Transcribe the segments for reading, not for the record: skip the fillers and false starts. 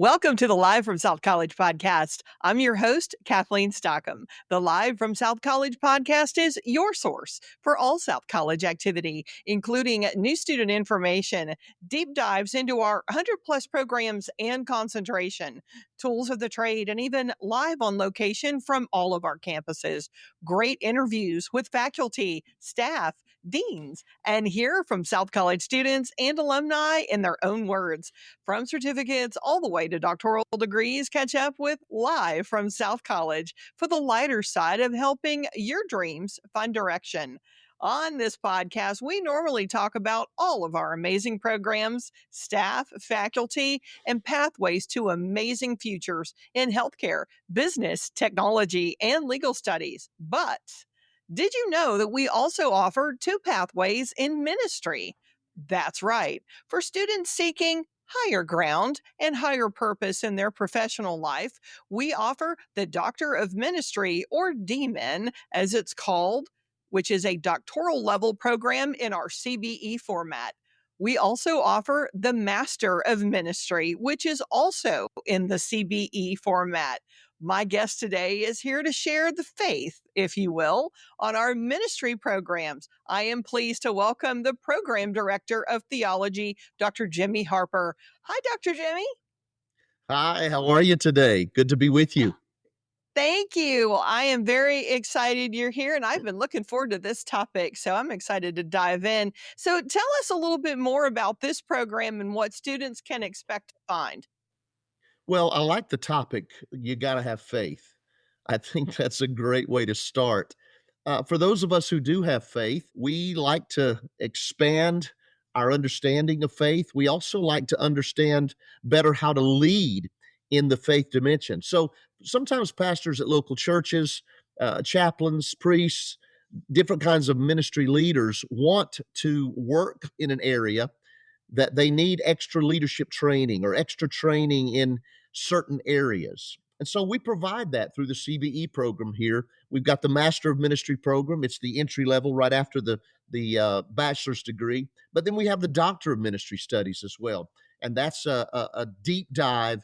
Welcome to the Live from South College podcast. I'm your host, Kathleen Stockham. The Live from South College podcast is your source for all South College activity, including new student information, deep dives into our 100 plus programs and concentration, tools of the trade, and even live on location from all of our campuses. Great interviews with faculty, staff, deans, and hear from South College students and alumni in their own words. From certificates all the way to doctoral degrees, catch up with Live from South College for the lighter side of helping your dreams find direction. On this podcast, we normally talk about all of our amazing programs, staff, faculty, and pathways to amazing futures in healthcare, business, technology, and legal studies. But did you know that we also offer two pathways in ministry? That's right. For students seeking higher ground and higher purpose in their professional life, we offer the Doctor of Ministry, or DMIN, as it's called, which is a doctoral level program in our CBE format. We also offer the Master of Ministry, which is also in the CBE format. My guest today is here to share the faith, if you will, on our ministry programs. I am pleased to welcome the Program Director of Theology, Dr. Jimmy Harper. Hi, Dr. Jimmy. Hi, how are you today? Good to be with you. Thank you. I am very excited you're here, and I've been looking forward to this topic, so I'm excited to dive in. So tell us a little bit more about this program and what students can expect to find. Well, I like the topic. You got to have faith. I think that's a great way to start. For those of us who do have faith, we like to expand our understanding of faith. We also like to understand better how to lead in the faith dimension. So sometimes pastors at local churches, chaplains, priests, different kinds of ministry leaders want to work in an area that they need extra leadership training or extra training in certain areas. And so we provide that through the CBE program here. We've got the Master of Ministry program. It's the entry level right after the bachelor's degree. But then we have the Doctor of Ministry studies as well. And that's a deep dive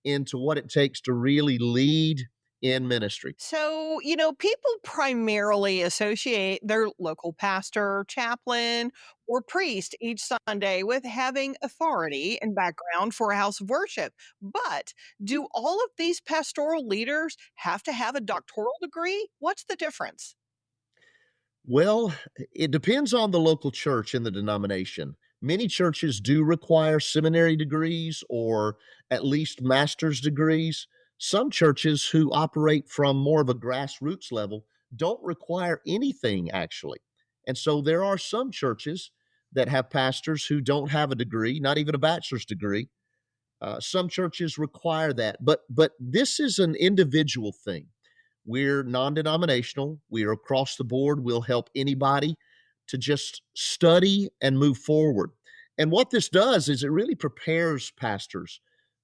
into what it takes to really lead in ministry. So, people primarily associate their local pastor, chaplain, or priest each Sunday with having authority and background for a house of worship. But do all of these pastoral leaders have to have a doctoral degree? What's the difference? Well, it depends on the local church and the denomination. Many churches do require seminary degrees or at least master's degrees. Some churches who operate from more of a grassroots level don't require anything actually. And so there are some churches that have pastors who don't have a degree, not even a bachelor's degree. Some churches require that, but this is an individual thing. We're non-denominational. We are across the board. We'll help anybody to just study and move forward. And what this does is it really prepares pastors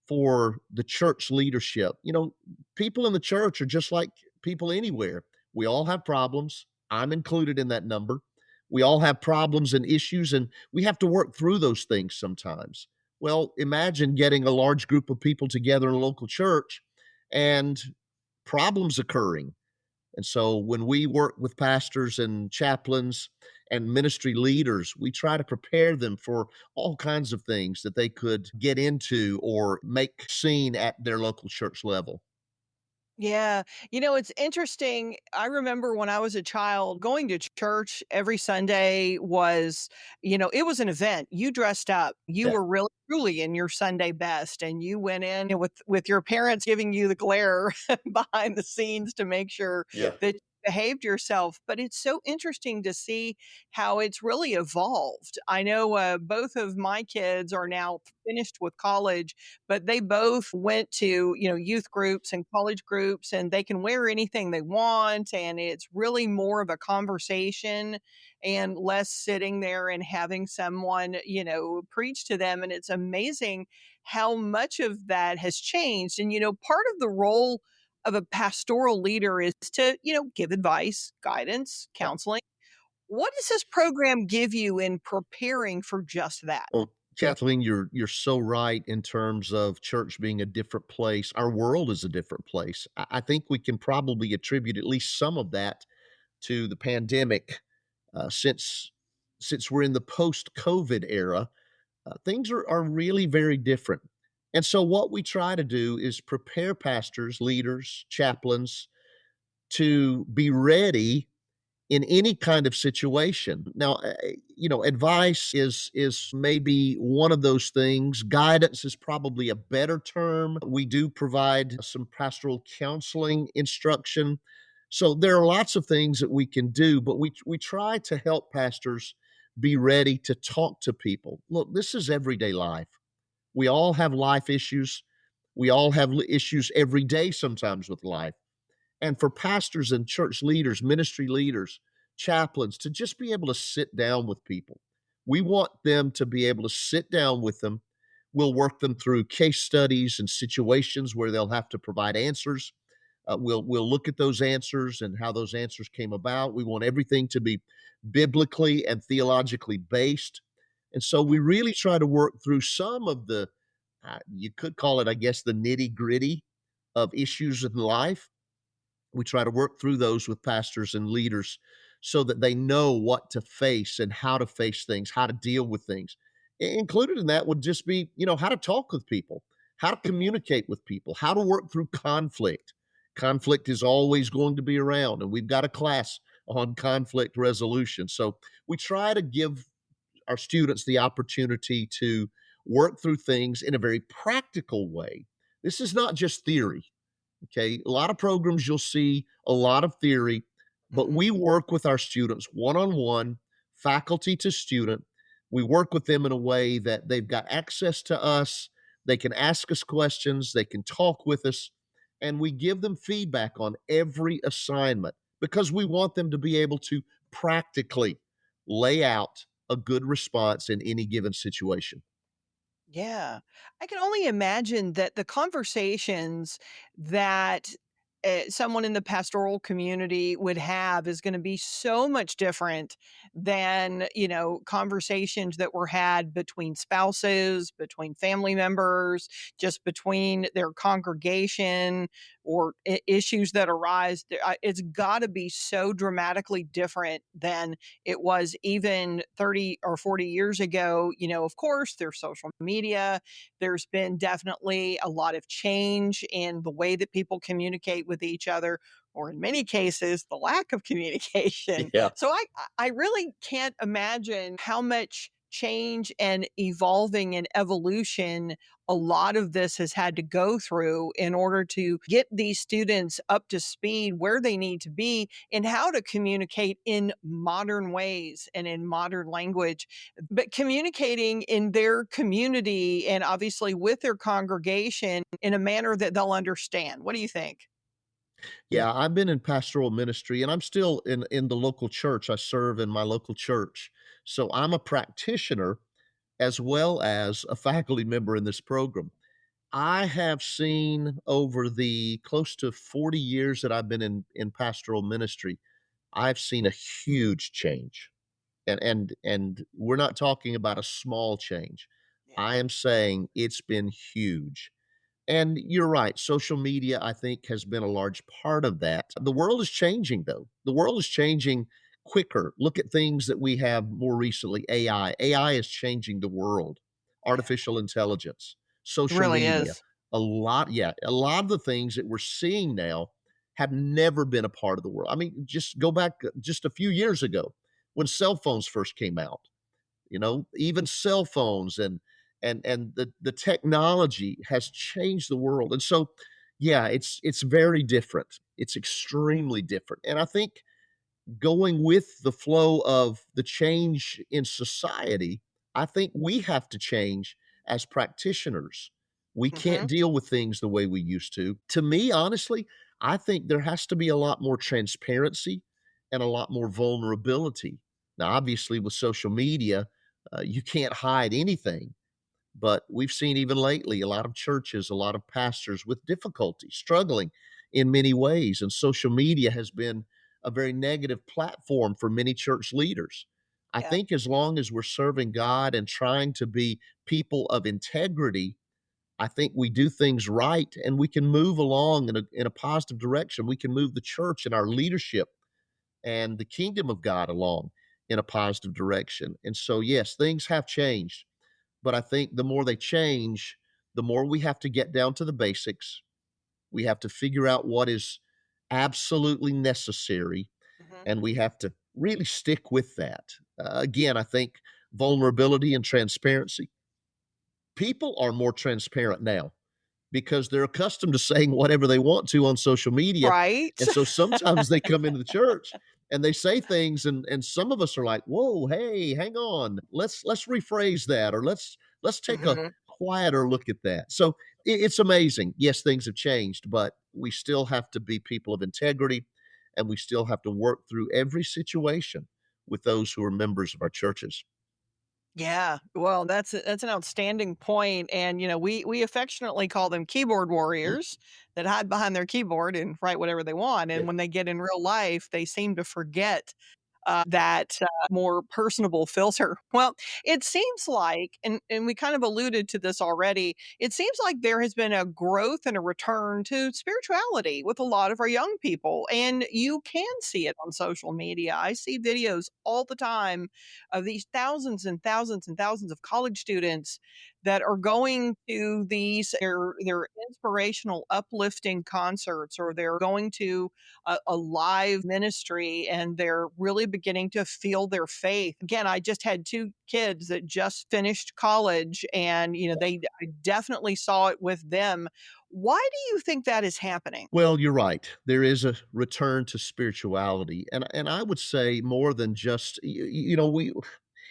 for the church leadership. You know, people in the church are just like people anywhere. We all have problems. I'm included in that number. We all have problems and issues, and we have to work through those things sometimes. Well, imagine getting a large group of people together in a local church and problems occurring. And so when we work with pastors and chaplains and ministry leaders, we try to prepare them for all kinds of things that they could get into or make seen at their local church level. Yeah. It's interesting. I remember when I was a child, going to church every Sunday was, it was an event. You dressed up. You Yeah. were really truly in your Sunday best, and you went in with your parents giving you the glare behind the scenes to make sure Yeah. that you behaved yourself. But it's so interesting to see how it's really evolved. I know both of my kids are now finished with college, but they both went to, youth groups and college groups, and they can wear anything they want. And it's really more of a conversation and less sitting there and having someone, preach to them. And it's amazing how much of that has changed. And, part of the role of a pastoral leader is to, give advice, guidance, counseling. What does this program give you in preparing for just that? Well, Kathleen, you're so right in terms of church being a different place. Our world is a different place. I think we can probably attribute at least some of that to the pandemic. Since we're in the post-COVID era, things are really very different. And so, what we try to do is prepare pastors, leaders, chaplains to be ready in any kind of situation. Now, advice is maybe one of those things. Guidance is probably a better term. We do provide some pastoral counseling instruction. So there are lots of things that we can do, but we try to help pastors be ready to talk to people. Look, this is everyday life. We all have life issues. We all have issues every day sometimes with life. And for pastors and church leaders, ministry leaders, chaplains to just be able to sit down with people. We want them to be able to sit down with them. We'll work them through case studies and situations where they'll have to provide answers. We'll look at those answers and how those answers came about. We want everything to be biblically and theologically based. And so we really try to work through some of the, you could call it, I guess, the nitty gritty of issues in life. We try to work through those with pastors and leaders so that they know what to face and how to face things, how to deal with things. Included in that would just be, how to talk with people, how to communicate with people, how to work through conflict. Conflict is always going to be around, and we've got a class on conflict resolution. So we try to give our students the opportunity to work through things in a very practical way. This is not just theory. Okay. A lot of programs you'll see a lot of theory, but Mhm. we work with our students one on one, faculty to student. We work with them in a way that they've got access to us. They can ask us questions, they can talk with us, and we give them feedback on every assignment because we want them to be able to practically lay out a good response in any given situation. Yeah. I can only imagine that the conversations that someone in the pastoral community would have is going to be so much different than, conversations that were had between spouses, between family members, just between their congregation or issues that arise. It's got to be so dramatically different than it was even 30 or 40 years ago. Of course, there's social media. There's been definitely a lot of change in the way that people communicate with each other, or in many cases, the lack of communication. Yeah. So I really can't imagine how much change and evolving and evolution a lot of this has had to go through in order to get these students up to speed where they need to be and how to communicate in modern ways and in modern language, but communicating in their community and obviously with their congregation in a manner that they'll understand. What do you think? Yeah, I've been in pastoral ministry and I'm still in the local church. I serve in my local church. So I'm a practitioner as well as a faculty member in this program. I have seen over the close to 40 years that I've been in pastoral ministry, I've seen a huge change. And we're not talking about a small change. Yeah. I am saying it's been huge. And you're right. Social media, I think, has been a large part of that. The world is changing, though. The world is changing quicker. Look at things that we have more recently AI. AI is changing the world, Yeah. artificial intelligence, It social really media. is. A lot of the things that we're seeing now have never been a part of the world. I mean, just go back just a few years ago when cell phones first came out. Even cell phones and the technology has changed the world. And so yeah, it's very different. It's extremely different. And I think going with the flow of the change in society, I think we have to change as practitioners. We can't Mhm. deal with things the way we used to. To me, honestly, I think there has to be a lot more transparency and a lot more vulnerability. Now, obviously, with social media, you can't hide anything. But we've seen even lately a lot of churches, a lot of pastors with difficulty, struggling in many ways. And social media has been a very negative platform for many church leaders. I Yeah. think as long as we're serving God and trying to be people of integrity, I think we do things right and we can move along in a positive direction. We can move the church and our leadership and the kingdom of God along in a positive direction. And so, yes, things have changed, but I think the more they change, the more we have to get down to the basics. We have to figure out what is absolutely necessary, Mhm. and we have to really stick with that. Again, I think vulnerability and transparency. People are more transparent now because they're accustomed to saying whatever they want to on social media. Right? And so sometimes they come into the church and they say things and some of us are like, "Whoa, hey, hang on. Let's rephrase that or let's take a Mhm. quieter look at that." So it's amazing. Yes, things have changed, but we still have to be people of integrity and we still have to work through every situation with those who are members of our churches. Yeah, well, that's an outstanding point, and, we affectionately call them keyboard Mm, warriors that hide behind their keyboard and write whatever they want, yeah. and when they get in real life, they seem to forget that more personable filter. Well, it seems like, and we kind of alluded to this already, it seems like there has been a growth and a return to spirituality with a lot of our young people. And you can see it on social media. I see videos all the time of these thousands and thousands and thousands of college students that are going to these their inspirational uplifting concerts, or they're going to a live ministry, and they're really beginning to feel their faith. Again, I just had 2 kids that just finished college, and, I definitely saw it with them. Why do you think that is happening? Well, you're right. There is a return to spirituality, and I would say more than just we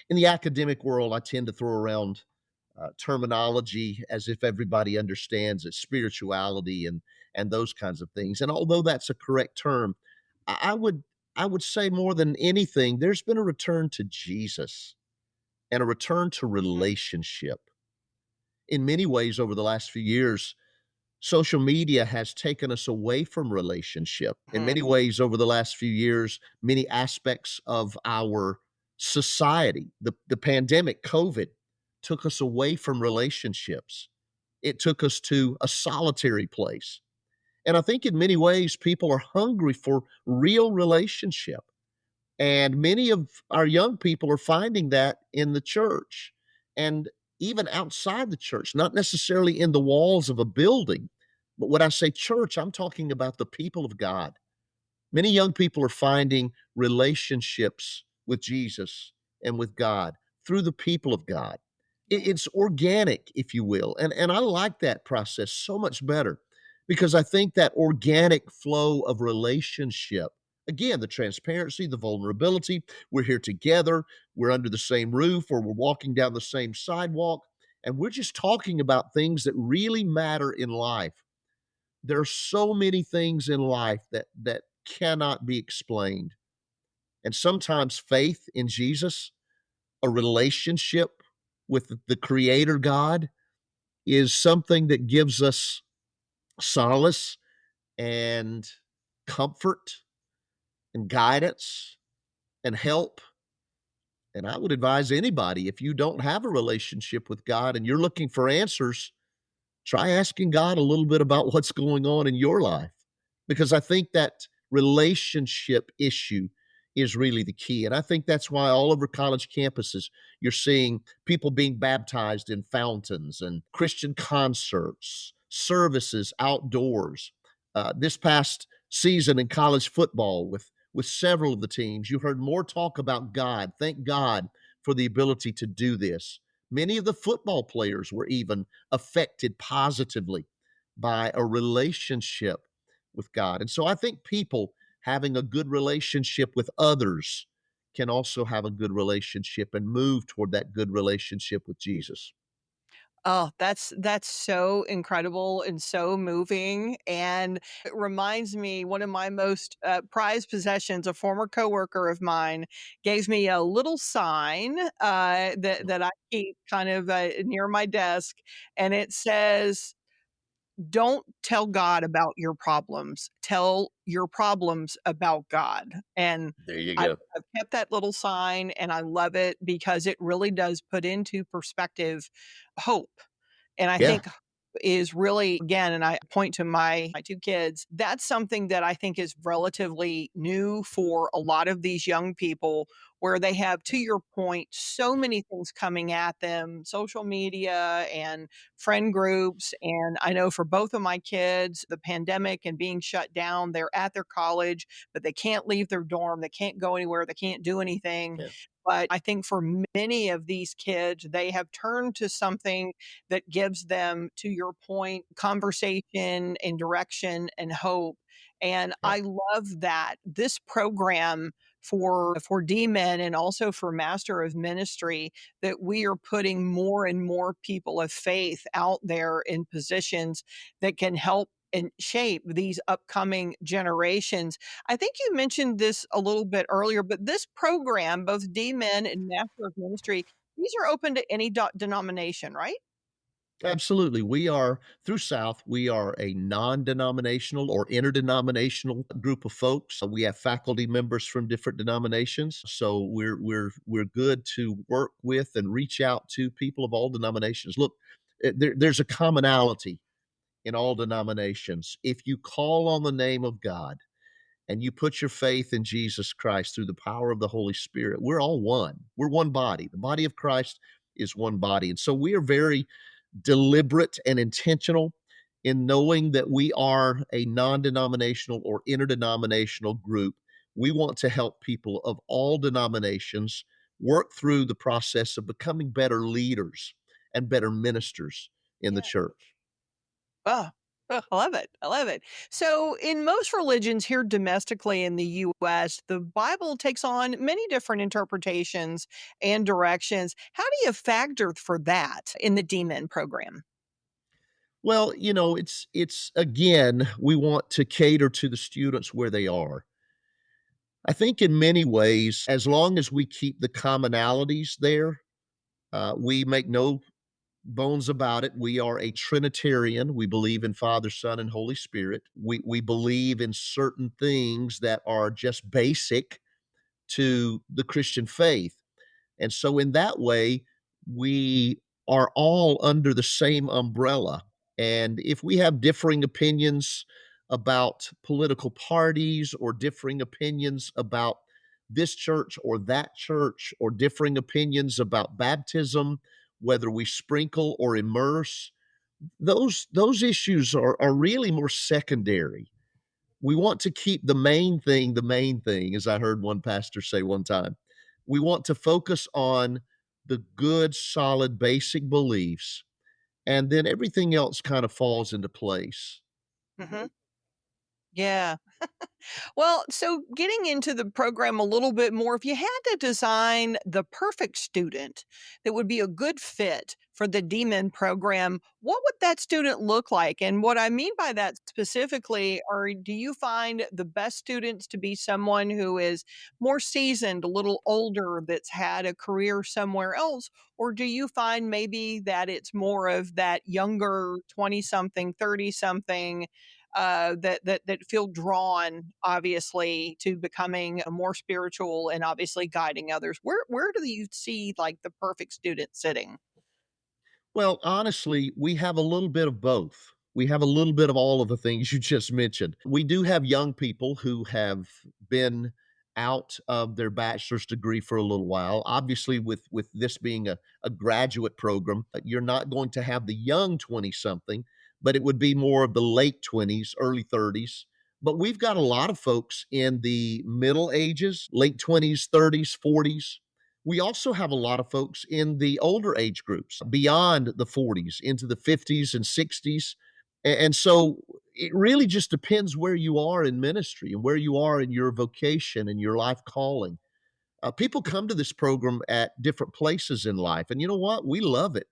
in the academic world. I tend to throw around terminology as if everybody understands it, spirituality and those kinds of things. And although that's a correct term, I would I would say more than anything, there's been a return to Jesus and a return to Mhm, relationship. In many ways, over the last few years, social media has taken us away from relationship. In mhm, many ways, over the last few years, many aspects of our society, the pandemic, COVID, took us away from relationships. It took us to a solitary place. And I think in many ways, people are hungry for real relationship. And many of our young people are finding that in the church and even outside the church, not necessarily in the walls of a building. But when I say church, I'm talking about the people of God. Many young people are finding relationships with Jesus and with God through the people of God. yeah, It's organic, if you will. And I like that process so much better because I think that organic flow of relationship, again, the transparency, the vulnerability, we're here together, we're under the same roof, or we're walking down the same sidewalk, and we're just talking about things that really matter in life. There are so many things in life that cannot be explained. And sometimes faith in Jesus, a relationship with the creator God is something that gives us solace and comfort and guidance and help. And I would advise anybody, if you don't have a relationship with God and you're looking for answers, try asking God a little bit about what's going on in your life, because I think that relationship issue is really the key. And I think that's why all over college campuses, you're seeing people being baptized in fountains and Christian concerts, services outdoors. This past season in college football, with several of the teams, you heard more talk about God. Thank God for the ability to do this. Many of the football players were even affected positively by a relationship with God. And so I think people having a good relationship with others can also have a good relationship and move toward that good relationship with Jesus. oh, that's so incredible and so moving, and it reminds me, one of my most, prized possessions, a former coworker of mine gave me a little sign, that I keep kind of, near my desk, and it says, don't tell God about your problems. Tell your problems about God. And There you I've, go. I've kept that little sign and I love it because it really does put into perspective hope. And I Yeah, think is really, again, and I point to my two kids, that's something that I think is relatively new for a lot of these young people where they have, to your point, so many things coming at them, social media and friend groups. And I know for both of my kids, the pandemic and being shut down, they're at their college, but they can't leave their dorm. They can't go anywhere. They can't do anything. yeah, But I think for many of these kids, they have turned to something that gives them, to your point, conversation and direction and hope. And yeah, I love that this program for DMIN and also for Master of Ministry, that we are putting more and more people of faith out there in positions that can help and shape these upcoming generations. I think you mentioned this a little bit earlier, but this program, both DMIN and Master of Ministry, these are open to any denomination, right? absolutely. We are through South, we are a non-denominational or interdenominational group of folks. We have faculty members from different denominations, so we're good to work with and reach out to people of all denominations. Look, there's a commonality in all denominations. If you call on the name of God and you put your faith in Jesus Christ through the power of the Holy Spirit, we're all one. We're one body. The body of Christ is one body. And so we are very deliberate and intentional in knowing that we are a non denominational or interdenominational group. We want to help people of all denominations work through the process of becoming better leaders and better ministers in the Yeah. church. Oh, oh, I love it. I love it. So, in most religions here domestically in the US, the Bible takes on many different interpretations and directions. How do you factor for that in the DMIN program? Well, it's again, we want to cater to the students where they are. I think in many ways, as long as we keep the commonalities there, we make no bones about it. We are a Trinitarian. We believe in Father, Son, and Holy Spirit. We believe in certain things that are just basic to the Christian faith. And so, in that way, we are all under the same umbrella. And if we have differing opinions about political parties or differing opinions about this church or that church or differing opinions about baptism, whether we sprinkle or immerse, those issues are really more secondary. We want to keep the main thing, as I heard one pastor say one time. We want to focus on the good, solid, basic beliefs, and then everything else kind of falls into place. Hmm. Yeah. Well, so getting into the program a little bit more, if you had to design the perfect student that would be a good fit for the DMIN program, what would that student look like? And what I mean by that specifically are, do you find the best students to be someone who is more seasoned, a little older, that's had a career somewhere else? Or do you find maybe that it's more of that younger 20 something, 30 something that feel drawn, obviously, to becoming a more spiritual and obviously guiding others? Where do you see like the perfect student sitting? Well, honestly, we have a little bit of both. We have a little bit of all of the things you just mentioned. We do have young people who have been out of their bachelor's degree for a little while. Obviously, with this being a graduate program, you're not going to have the young 20 something, but it would be more of the late 20s, early 30s. But we've got a lot of folks in the middle ages, late 20s, 30s, 40s. We also have a lot of folks in the older age groups beyond the 40s into the 50s and 60s. And so it really just depends where you are in ministry and where you are in your vocation and your life calling. People come to this program at different places in life. And you know what? We love it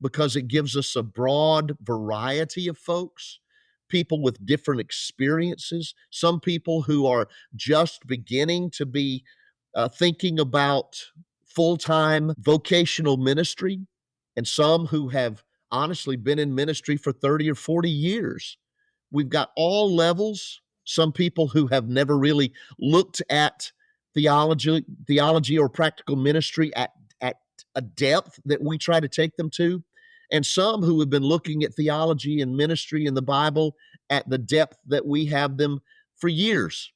because it gives us a broad variety of folks, people with different experiences, some people who are just beginning to be thinking about full time vocational ministry, and some who have honestly been in ministry for 30 or 40 years. We've got all levels, some people who have never really looked at theology or practical ministry at a depth that we try to take them to, and some who have been looking at theology and ministry in the Bible at the depth that we have them for years.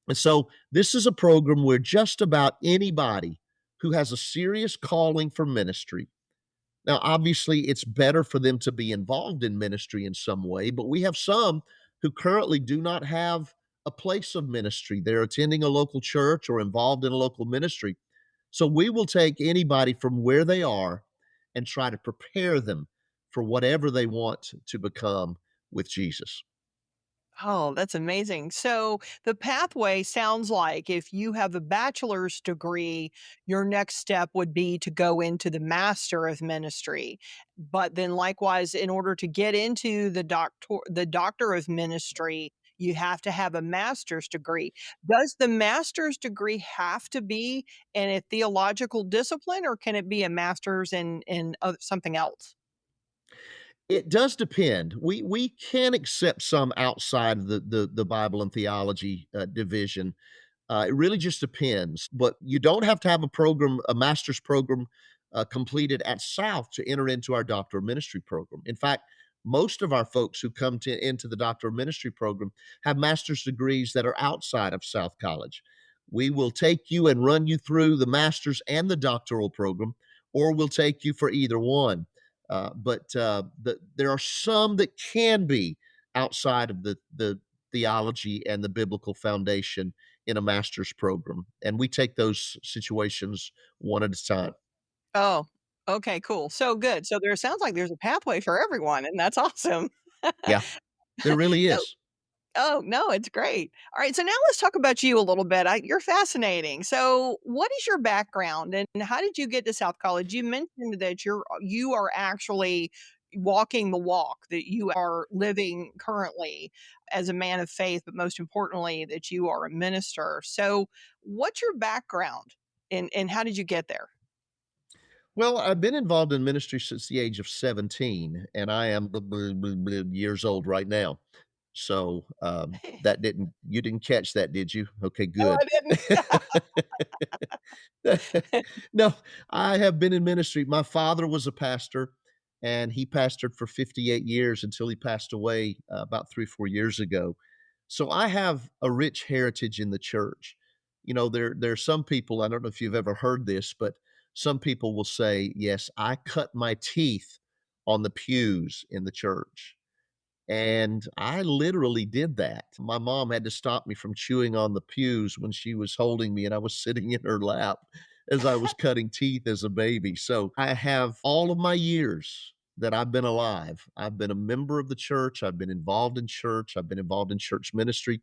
And so this is a program where just about anybody who has a serious calling for ministry. Now, obviously, it's better for them to be involved in ministry in some way, but we have some who currently do not have a place of ministry. They're attending a local church or involved in a local ministry. So we will take anybody from where they are and try to prepare them for whatever they want to become with Jesus. Oh, that's amazing. So the pathway sounds like if you have a bachelor's degree, your next step would be to go into the master of ministry. But then likewise, in order to get into the doctor of ministry, you have to have a master's degree. Does the master's degree have to be in a theological discipline, or can it be a master's in something else? It does depend. We can accept some outside of the Bible and theology division. It really just depends, but you don't have to have a master's program completed at South to enter into our doctor of ministry program. In fact, most of our folks who come into the doctor of ministry program have master's degrees that are outside of South College. We will take you and run you through the master's and the doctoral program, or we'll take you for either one. There are some that can be outside of the theology and the biblical foundation in a master's program, and we take those situations one at a time. Oh, okay, cool. So good. So there sounds like there's a pathway for everyone, and that's awesome. Yeah, there really So is. oh, no, it's great. All right, so now let's talk about you a little bit. You're fascinating. So, what is your background, and how did you get to South College? You mentioned that you are actually walking the walk, that you are living currently as a man of faith, but most importantly, that you are a minister. So, what's your background, and how did you get there? Well, I've been involved in ministry since the age of 17, and I am years old right now. So, that didn't you didn't catch that, did you? Okay, No, I good. didn't. No, I have been in ministry. My father was a pastor, and he pastored for 58 years until he passed away, about 3, 4 years ago. So I have a rich heritage in the church. You know, there are some people, I don't know if you've ever heard this, but some people will say, "Yes, I cut my teeth on the pews in the church." And I literally did that. My mom had to stop me from chewing on the pews when she was holding me and I was sitting in her lap as I was cutting teeth as a baby. So I have all of my years that I've been alive. I've been a member of the church. I've been involved in church. I've been involved in church ministry.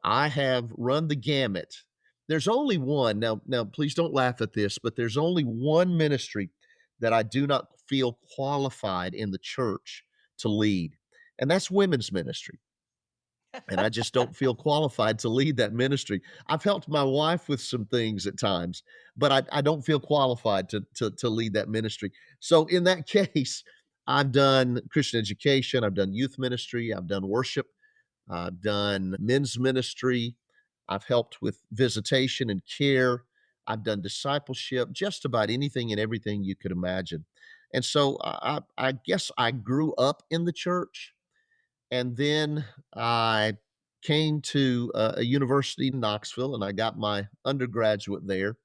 I have run the gamut. There's only one. Now, please don't laugh at this, but there's only one ministry that I do not feel qualified in the church to lead, and that's women's ministry. And I just don't feel qualified to lead that ministry. I've helped my wife with some things at times, but I don't feel qualified to lead that ministry. So in that case, I've done Christian education, I've done youth ministry, I've done worship, I've done men's ministry. I've helped with visitation and care. I've done discipleship, just about anything and everything you could imagine. And so I guess I grew up in the church, and then I came to a university in Knoxville and I got my undergraduate there.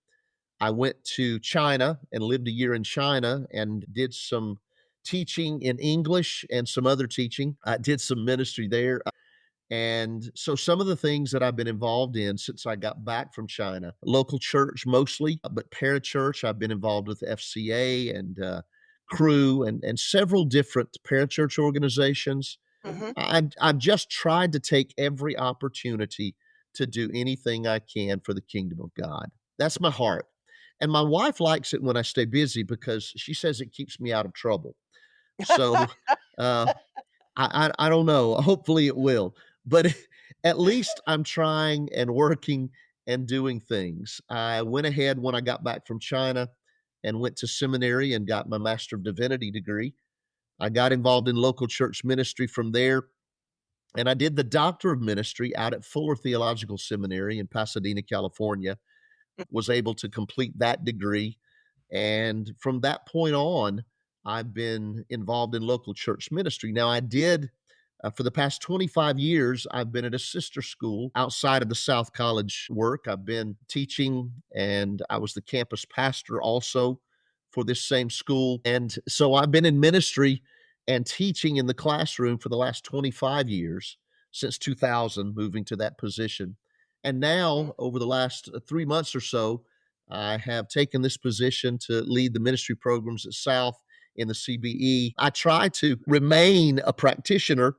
I went to China and lived a year in China and did some teaching in English and some other teaching. I did some ministry there. And so some of the things that I've been involved in since I got back from China, local church mostly, but parachurch, I've been involved with FCA and Crew and several different parachurch organizations. Mhm. I've just tried to take every opportunity to do anything I can for the kingdom of God. That's my heart. And my wife likes it when I stay busy because she says it keeps me out of trouble. So, uh, I don't know. Hopefully it will, but at least I'm trying and working and doing things. I went ahead when I got back from China and went to seminary and got my Master of Divinity degree. I got involved in local church ministry from there, and I did the Doctor of Ministry out at Fuller Theological Seminary in Pasadena, California. Was able to complete that degree, and from that point on, I've been involved in local church ministry. Now, I did for the past 25 years, I've been at a sister school outside of the South College work. I've been teaching, and I was the campus pastor also for this same school. And so I've been in ministry and teaching in the classroom for the last 25 years, since 2000, moving to that position. And now, over the last 3 months or so, I have taken this position to lead the ministry programs at South in the CBE. I try to remain a practitioner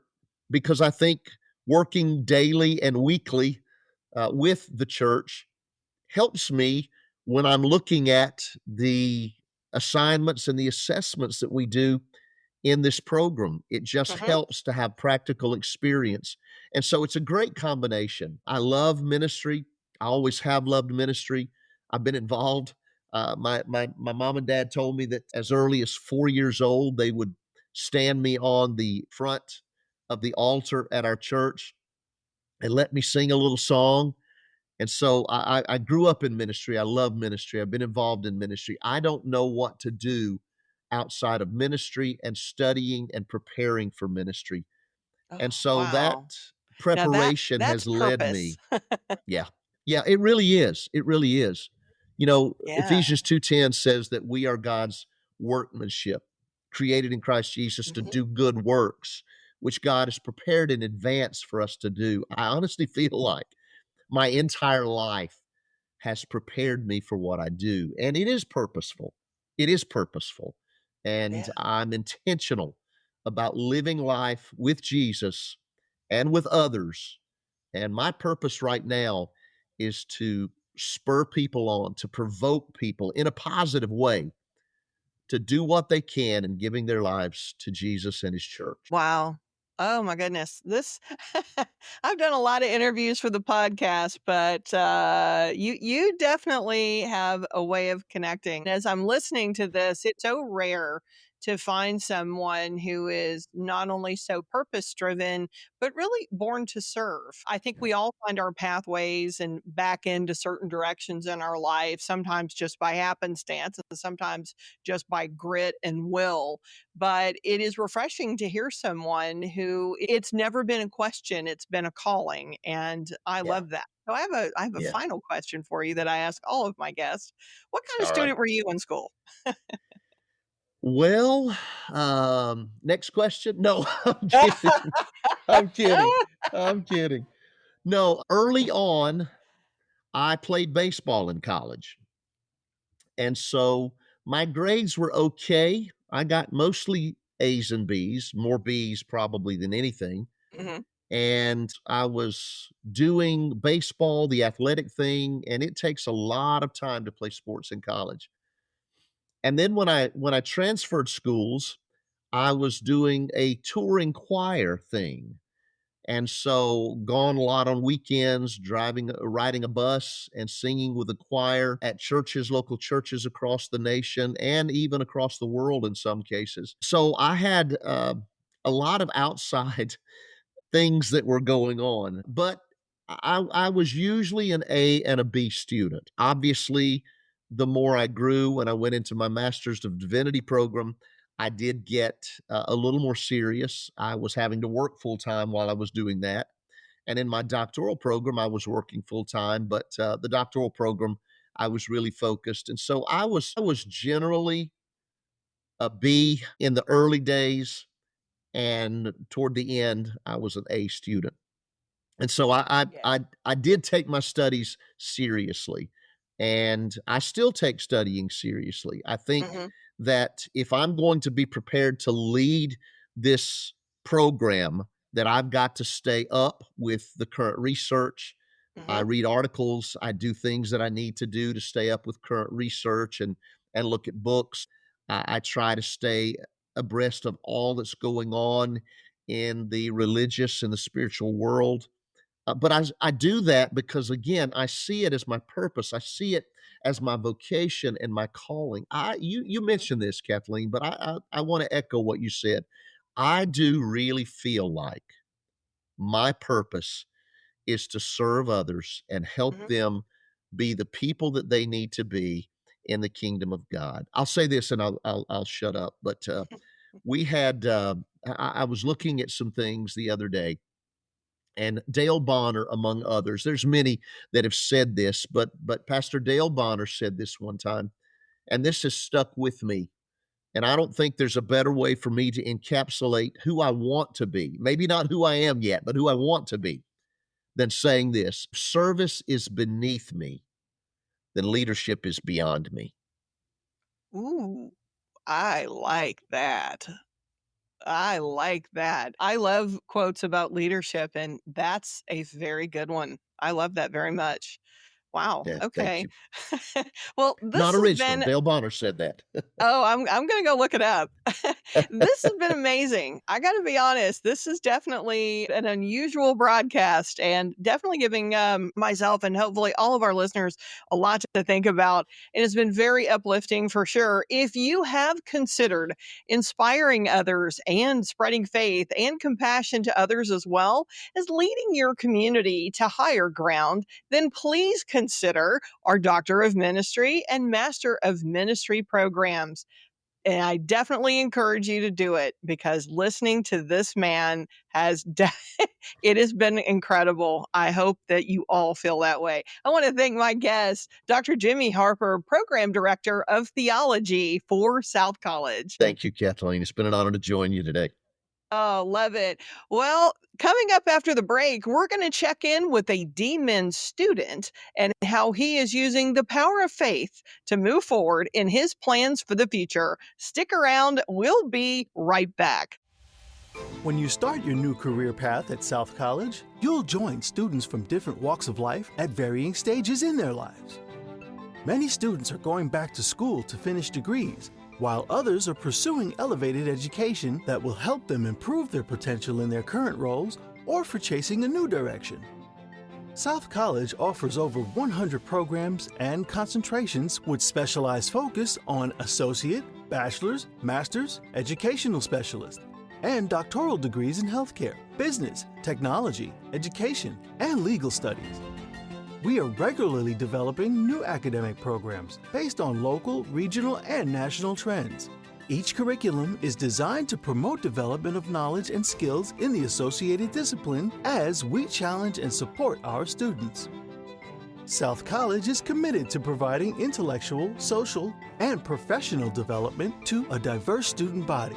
because I think working daily and weekly with the church helps me when I'm looking at the assignments and the assessments that we do in this program. It just Mhm. helps to have practical experience. And so it's a great combination. I love ministry. I always have loved ministry. I've been involved. My mom and dad told me that as early as 4 years old, they would stand me on the front of the altar at our church and let me sing a little song. And so I grew up in ministry. I love ministry. I've been involved in ministry. I don't know what to do outside of ministry and studying and preparing for ministry. And Oh, so that wow. Now preparation that's has led purpose. me. Yeah. Yeah, it really is. It really is. You know, Yeah. Ephesians 2:10 says that we are God's workmanship, created in Christ Jesus to Mhm. do good works, which God has prepared in advance for us to do. I honestly feel like my entire life has prepared me for what I do. And it is purposeful. It is purposeful. And Yeah. I'm intentional about living life with Jesus and with others. And my purpose right now is to spur people on, to provoke people in a positive way to do what they can in giving their lives to Jesus and his church. Wow. Oh my goodness. This I've done a lot of interviews for the podcast, but you definitely have a way of connecting. As I'm listening to this, it's so rare to find someone who is not only so purpose driven, but really born to serve. I think we all find our pathways and back into certain directions in our life, sometimes just by happenstance, and sometimes just by grit and will, but it is refreshing to hear someone who it's never been a question, it's been a calling, and I Yeah. love that. So I have a Yeah. final question for you that I ask all of my guests. What kind of All right. student were you in school? Well, next question. No, I'm kidding. I'm kidding. I'm kidding. No, early on, I played baseball in college. And so my grades were okay. I got mostly A's and B's, more B's probably than anything. Mhm. And I was doing baseball, the athletic thing, and it takes a lot of time to play sports in college. And then when I transferred schools, I was doing a touring choir thing. And so gone a lot on weekends, riding a bus and singing with a choir at churches, local churches across the nation and even across the world in some cases. So I had a lot of outside things that were going on, but I was usually an A and a B student. Obviously, the more I grew and I went into my Master's of Divinity program, I did get a little more serious. I was having to work full time while I was doing that. And in my doctoral program, I was working full time, but the doctoral program, I was really focused. And so I was generally a B in the early days, and toward the end, I was an A student. And so Yeah. I did take my studies seriously, and I still take studying seriously. I think Mhm. that if I'm going to be prepared to lead this program, that I've got to stay up with the current research. I Mhm. read articles, I do things that I need to do to stay up with current research and look at books. I try to stay abreast of all that's going on in the religious and the spiritual world. But I do that because, again, I see it as my purpose. I see it as my vocation and my calling. You mentioned this, Kathleen, but I want to echo what you said. I do really feel like my purpose is to serve others and help Mhm. them be the people that they need to be in the kingdom of God. I'll say this, and I'll shut up. But we had I was looking at some things the other day, and Dale Bonner, among others. There's many that have said this, but Pastor Dale Bonner said this one time, and this has stuck with me. And I don't think there's a better way for me to encapsulate who I want to be. Maybe not who I am yet, but who I want to be, than saying this: service is beneath me, then leadership is beyond me. Ooh, I like that. I like that. I love quotes about leadership, and that's a very good one. I love that very much. Wow, Yeah, thank okay. you. Well, this Not has original. been Dale Bonner said that. Oh, I'm gonna go look it up. This has been amazing. I gotta be honest, this is definitely an unusual broadcast and definitely giving, myself and hopefully all of our listeners a lot to think about. It has been very uplifting for sure. If you have considered inspiring others and spreading faith and compassion to others as well as leading your community to higher ground, then please consider our Doctor of Ministry and Master of Ministry programs. And I definitely encourage you to do it because listening to this man it has been incredible. I hope that you all feel that way. I want to thank my guest, Dr. Jimmy Harper, Program Director of Theology for South College. Thank you, Kathleen. It's been an honor to join you today. Oh, love it. Well, coming up after the break, we're going to check in with a DMIN student and how he is using the power of faith to move forward in his plans for the future. Stick around. We'll be right back. When you start your new career path at South College, you'll join students from different walks of life at varying stages in their lives. Many students are going back to school to finish degrees, while others are pursuing elevated education that will help them improve their potential in their current roles or for chasing a new direction. South College offers over 100 programs and concentrations with specialized focus on associate, bachelor's, master's, educational specialist, and doctoral degrees in healthcare, business, technology, education, and legal studies. We are regularly developing new academic programs based on local, regional, and national trends. Each curriculum is designed to promote development of knowledge and skills in the associated discipline as we challenge and support our students. South College is committed to providing intellectual, social, and professional development to a diverse student body.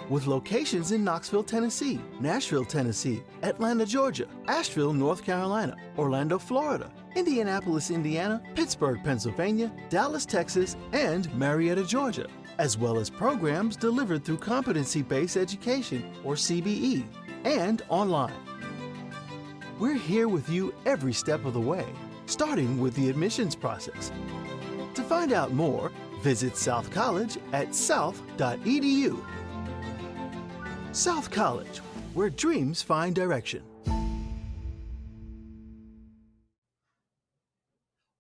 With locations in Knoxville, Tennessee, Nashville, Tennessee, Atlanta, Georgia, Asheville, North Carolina, Orlando, Florida, Indianapolis, Indiana, Pittsburgh, Pennsylvania, Dallas, Texas, and Marietta, Georgia, as well as programs delivered through Competency-Based Education, or CBE, and online. We're here with you every step of the way, starting with the admissions process. To find out more, visit South College at south.edu. South College, where dreams find direction.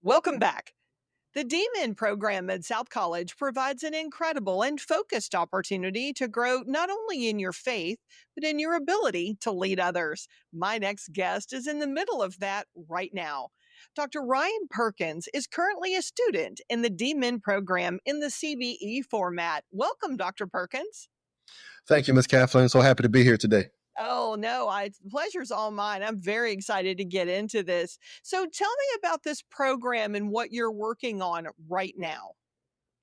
Welcome back. The DMIN program at South College provides an incredible and focused opportunity to grow not only in your faith, but in your ability to lead others. My next guest is in the middle of that right now. Dr. Ryan Perkins is currently a student in the DMIN program in the CBE format. Welcome, Dr. Perkins. Thank you, Ms. Kathleen. So happy to be here today. Oh, no, the pleasure's all mine. I'm very excited to get into this. So tell me about this program and what you're working on right now.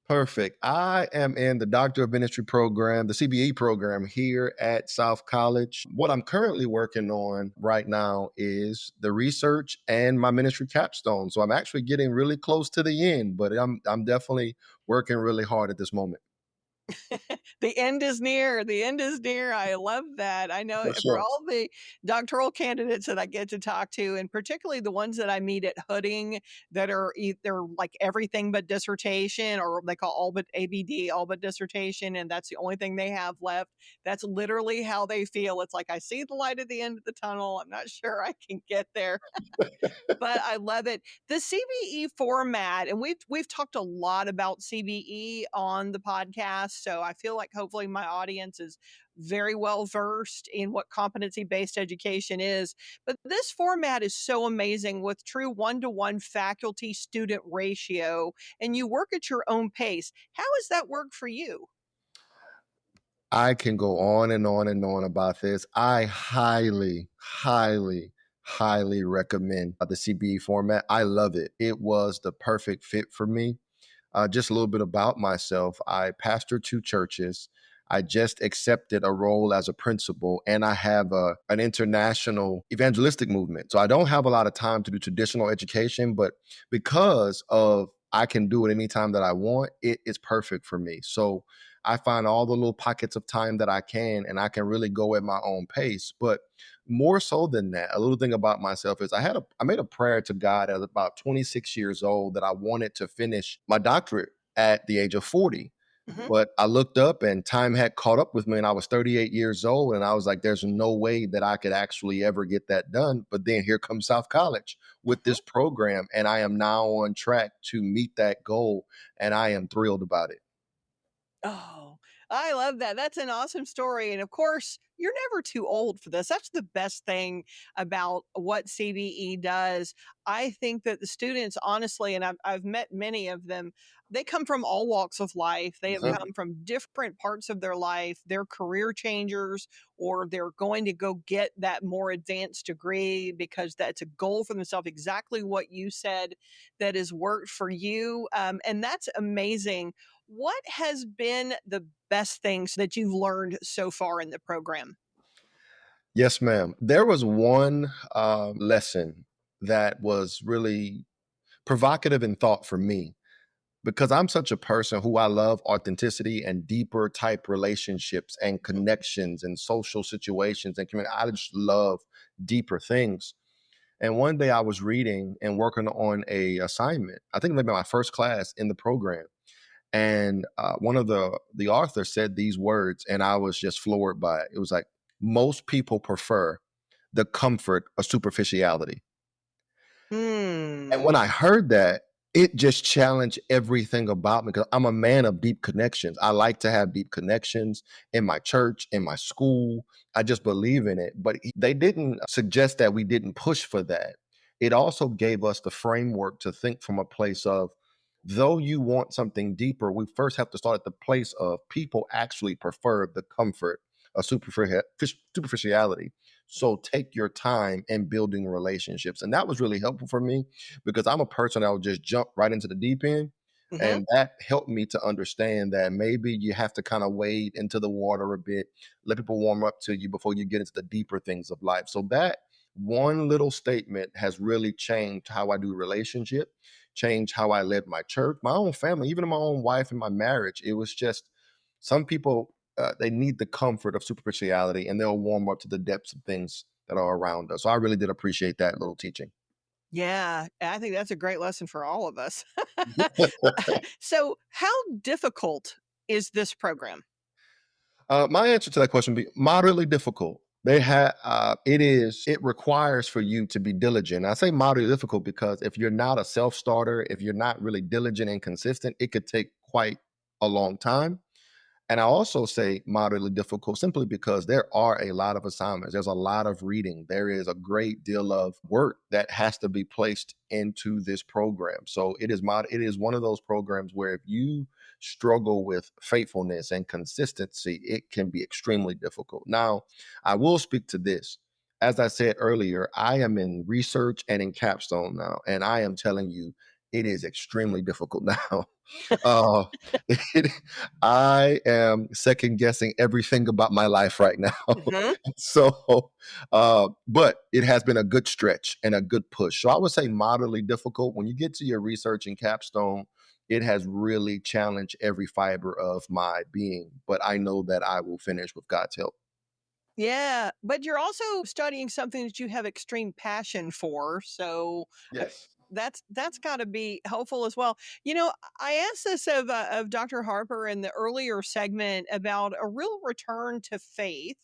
Perfect. I am in the Doctor of Ministry program, the CBE program here at South College. What I'm currently working on right now is the research and my ministry capstone. So I'm actually getting really close to the end, but I'm definitely working really hard at this moment. The end is near. The end is near. I love that. I know For for sure. all the doctoral candidates that I get to talk to, and particularly the ones that I meet at Hooding that are either like everything but dissertation, or they call all but ABD, all but dissertation, and that's the only thing they have left. That's literally how they feel. It's like, I see the light at the end of the tunnel. I'm not sure I can get there, but I love it. The CBE format, and we've talked a lot about CBE on the podcast, so I feel like hopefully my audience is very well versed in what competency-based education is. But this format is so amazing with true one-to-one faculty student ratio, and you work at your own pace. How has that worked for you? I can go on and on and on about this. I highly, highly, highly recommend the CBE format. I love it. It was the perfect fit for me. Just a little bit about myself. I pastor two churches. I just accepted a role as a principal, and I have an international evangelistic movement. So I don't have a lot of time to do traditional education, but because of I can do it anytime that I want, it is perfect for me. So I find all the little pockets of time that I can, and I can really go at my own pace. But more so than that, a little thing about myself is I made a prayer to God at about 26 years old that I wanted to finish my doctorate at the age of 40. Mhm. But I looked up and time had caught up with me, and I was 38 years old, and I was like, there's no way that I could actually ever get that done. But then here comes South College with Mhm. this program, and I am now on track to meet that goal, and I am thrilled about it. Oh, I love that. That's an awesome story. And of course, you're never too old for this. That's the best thing about what CBE does. I think that the students, honestly, and I've met many of them, they come from all walks of life. They have Mhm. come from different parts of their life. They're career changers, or they're going to go get that more advanced degree because that's a goal for themselves. Exactly what you said that has worked for you. And that's amazing. What has been the best things that you've learned so far in the program? Yes, ma'am. There was one lesson that was really provocative in thought for me because I'm such a person who I love authenticity and deeper type relationships and connections and social situations and community. I just love deeper things. And one day I was reading and working on a assignment. I think maybe my first class in the program, and one of the authors said these words, and I was just floored by it. It was like, most people prefer the comfort of superficiality. And when Hmm. I heard that, it just challenged everything about me because I'm a man of deep connections. I like to have deep connections in my church, in my school. I just believe in it. But they didn't suggest that we didn't push for that. It also gave us the framework to think from a place of, though you want something deeper, we first have to start at the place of people actually prefer the comfort of superficiality. So take your time in building relationships. And that was really helpful for me because I'm a person that will just jump right into the deep end. Mhm. And that helped me to understand that maybe you have to kind of wade into the water a bit, let people warm up to you before you get into the deeper things of life. So that one little statement has really changed how I do relationship, changed how I led my church, my own family, even my own wife and my marriage. It was just some people they need the comfort of superficiality and they'll warm up to the depths of things that are around us. So I really did appreciate that little teaching. Yeah, I think that's a great lesson for all of us. So, how difficult is this program? My answer to that question would be moderately difficult. It requires for you to be diligent. I say moderately difficult because if you're not a self starter, if you're not really diligent and consistent, it could take quite a long time. And I also say moderately difficult simply because there are a lot of assignments. There's a lot of reading. There is a great deal of work that has to be placed into this program. So it is one of those programs where if you struggle with faithfulness and consistency, it can be extremely difficult. Now, I will speak to this. As I said earlier, I am in research and in capstone now, and I am telling you, it is extremely difficult now. Uh, it, I am second guessing everything about my life right now. Mhm. So, but it has been a good stretch and a good push. So I would say moderately difficult. When you get to your research and capstone, it has really challenged every fiber of my being. But I know that I will finish with God's help. Yeah, but you're also studying something that you have extreme passion for, so Yes. that's gotta be helpful as well. I asked this of Dr. Harper in the earlier segment about a real return to faith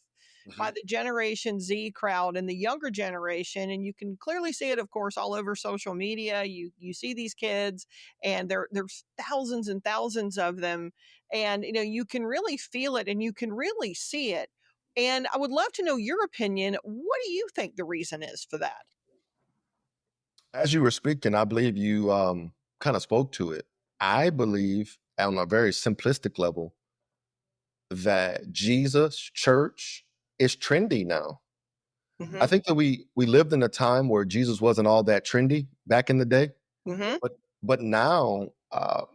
by Mhm. the Generation Z crowd and the younger generation, and you can clearly see it, of course, all over social media. You see these kids, and there's thousands and thousands of them, and, you can really feel it and you can really see it. And I would love to know your opinion. What do you think the reason is for that? As you were speaking, I believe you kind of spoke to it. I believe, on a very simplistic level, that Jesus, church, is trendy now. I Mhm, think that we lived in a time where Jesus wasn't all that trendy back in the day, mhm, but now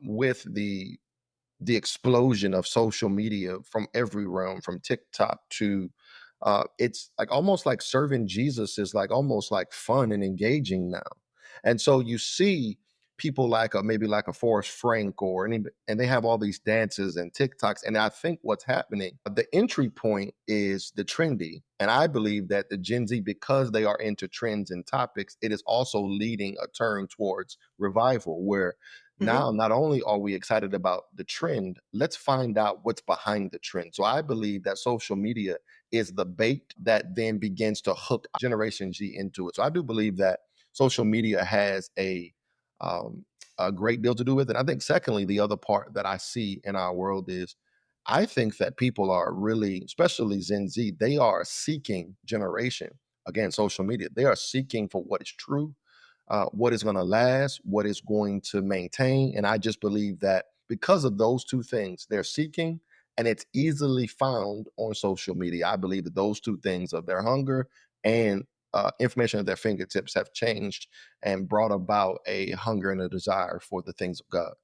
with the explosion of social media from every realm, from TikTok to it's like almost like serving Jesus is like almost like fun and engaging now. And so you see people like maybe like a Forrest Frank and they have all these dances and TikToks. And I think what's happening, the entry point is the trendy. And I believe that the Gen Z, because they are into trends and topics, it is also leading a turn towards revival where mhm, now not only are we excited about the trend, let's find out what's behind the trend. So I believe that social media is the bait that then begins to hook Generation G into it. So I do believe that social media has um, a great deal to do with it. I think, secondly, the other part that I see in our world is I think that people are really, especially Gen Z, they are seeking generation. Again, social media, they are seeking for what is true, what is going to last, what is going to maintain. And I just believe that because of those two things, they're seeking and it's easily found on social media. I believe that those two things of their hunger and information at their fingertips have changed and brought about a hunger and a desire for the things of God.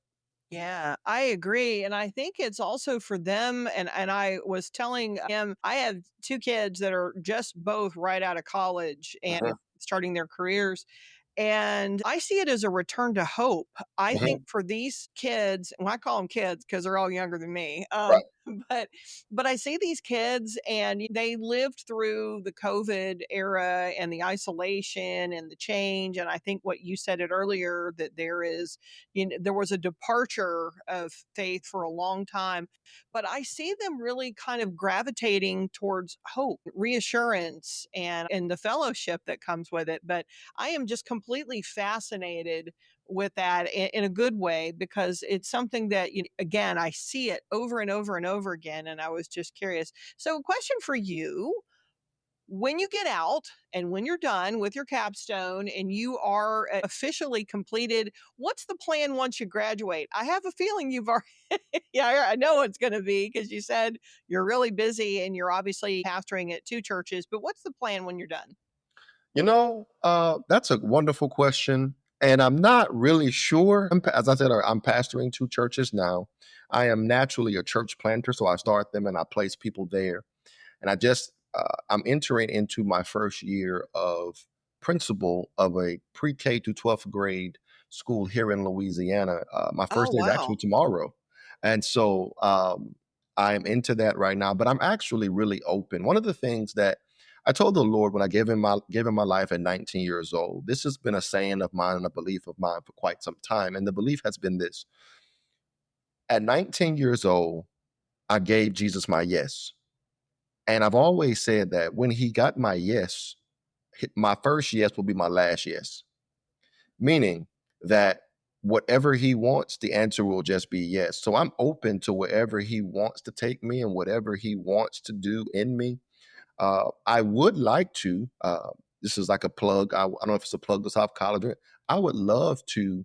yeah, I agree, and I think it's also for them, and I was telling him I have 2 kids that are just both right out of college and Mhm, starting their careers, and I see it as a return to hope. I think mhm. for these kids, well, I call them kids because 'cause they're all younger than me, Right. but I see these kids and they lived through the COVID era and the isolation and the change, and I think what you said it earlier that there was a departure of faith for a long time, but I see them really kind of gravitating towards hope, reassurance, and the fellowship that comes with it. But I am just completely fascinated with that in a good way because it's something that, again, I see it over and over and over again. And I was just curious. So, question for you: when you get out and when you're done with your capstone and you are officially completed, what's the plan once you graduate? I have a feeling you've already, yeah, I know it's going to be because you said you're really busy and you're obviously pastoring at 2 churches, but what's the plan when you're done? That's a wonderful question. And I'm not really sure. As I said, I'm pastoring two churches now. I am naturally a church planter, so I start them and I place people there. And I'm entering into my first year of principal of a pre-K to 12th grade school here in Louisiana. My Oh, first day is wow. actually tomorrow. And so I'm into that right now, but I'm actually really open. One of the things that I told the Lord when I gave him my life at 19 years old, this has been a saying of mine and a belief of mine for quite some time. And the belief has been this: at 19 years old, I gave Jesus my yes. And I've always said that when he got my yes, my first yes will be my last yes, meaning that whatever he wants, the answer will just be yes. So I'm open to wherever he wants to take me and whatever he wants to do in me. I would like to. This is like a plug. I don't know if it's a plug to South College. I would love to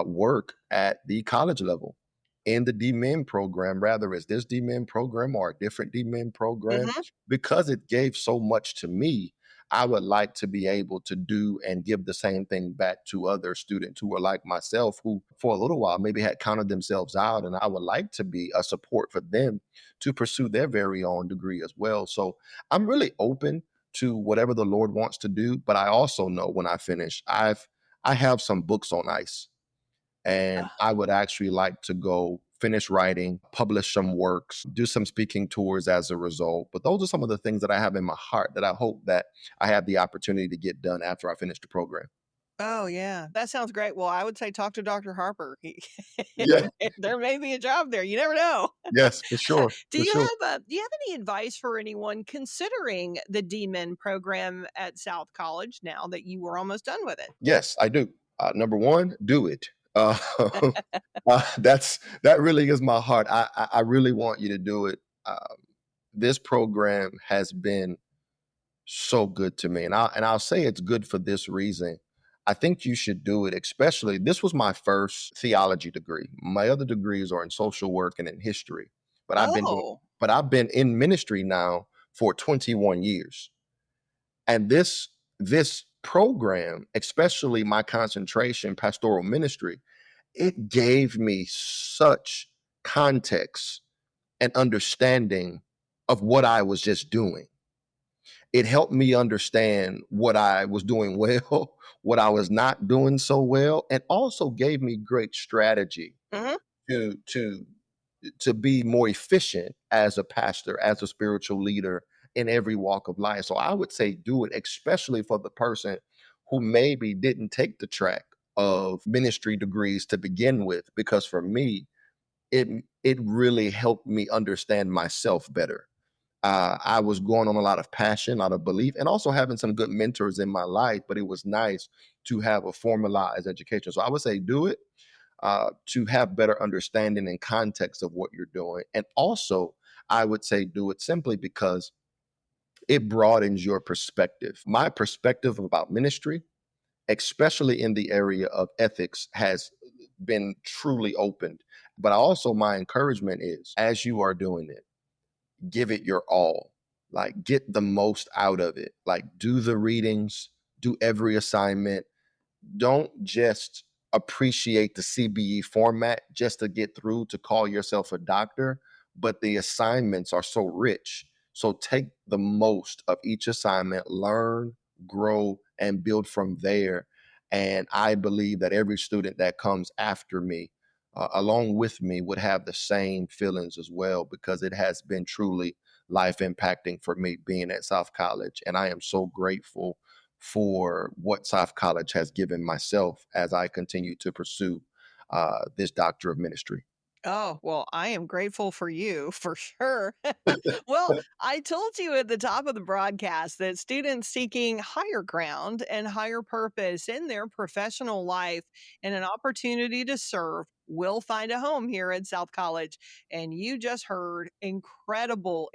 work at the college level in the DMIN program, rather as this DMIN program or a different DMIN program, Hmm. because it gave so much to me. I would like to be able to do and give the same thing back to other students who are like myself, who for a little while maybe had counted themselves out. And I would like to be a support for them to pursue their very own degree as well. So I'm really open to whatever the Lord wants to do, but I also know when I finish, I have some books on ice. And I would actually like to go finish writing, publish some works, do some speaking tours as a result. But those are some of the things that I have in my heart that I hope that I have the opportunity to get done after I finish the program. Oh, yeah. That sounds great. Well, I would say talk to Dr. Harper. Yeah. There may be a job there. You never know. Yes, for sure. Do For you sure. do you have any advice for anyone considering the DMIN program at South College now that you were almost done with it? Yes, I do. Number one, do it. That really is my heart. I really want you to do it. This program has been so good to me, and I'll say it's good for this reason. I think you should do it. Especially, this was my first theology degree. My other degrees are in social work and in history, but Oh, I've been in ministry now for 21 years. And this program, especially my concentration, pastoral ministry, it gave me such context and understanding of what I was just doing. It helped me understand what I was doing well, what I was not doing so well, and also gave me great strategy mhm. to to to be more efficient as a pastor, as a spiritual leader in every walk of life. So I would say do it, especially for the person who maybe didn't take the track of ministry degrees to begin with, because for me, it really helped me understand myself better. I was going on a lot of passion, a lot of belief, and also having some good mentors in my life. But it was nice to have a formalized education. So I would say do it to have better understanding and context of what you're doing. And also, I would say do it simply because it broadens your perspective. My perspective about ministry, especially in the area of ethics, has been truly opened. But also, my encouragement is as you are doing it, give it your all. Like, get the most out of it. Like, do the readings, do every assignment, don't just appreciate the CBE format just to get through to call yourself a doctor, but the assignments are so rich. So take the most of each assignment, learn, grow, and build from there. And I believe that every student that comes after me, along with me, would have the same feelings as well, because it has been truly life impacting for me being at South College. And I am so grateful for what South College has given myself as I continue to pursue this doctor of ministry. Oh, well, I am grateful for you for sure. Well, I told you at the top of the broadcast that students seeking higher ground and higher purpose in their professional life and an opportunity to serve will find a home here at South College. And you just heard incredible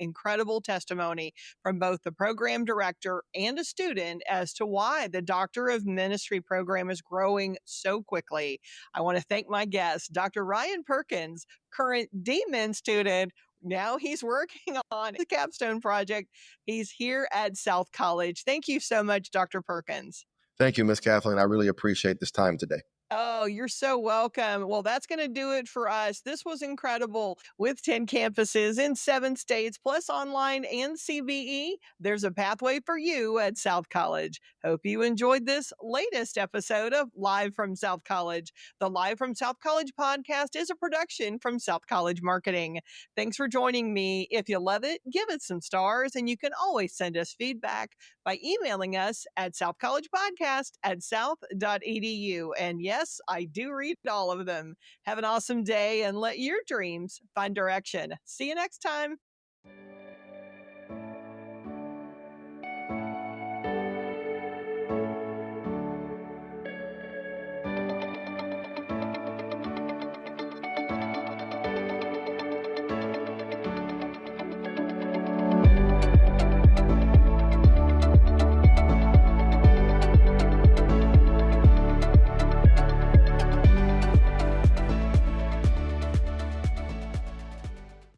testimony from both the program director and a student as to why the Doctor of Ministry program is growing so quickly. I want to thank my guest, Dr. Ryan Perkins, current DMIN student. Now he's working on the capstone project. He's here at South College. Thank you so much, Dr. Perkins. Thank you, Miss Kathleen. I really appreciate this time today. Oh, you're so welcome. Well, that's going to do it for us. This was incredible. With 10 campuses in 7 states, plus online and CBE, there's a pathway for you at South College. Hope you enjoyed this latest episode of Live from South College. The Live from South College podcast is a production from South College Marketing. Thanks for joining me. If you love it, give it some stars, and you can always send us feedback by emailing us at southcollegepodcast@south.edu. And yes, I do read all of them. Have an awesome day and let your dreams find direction. See you next time.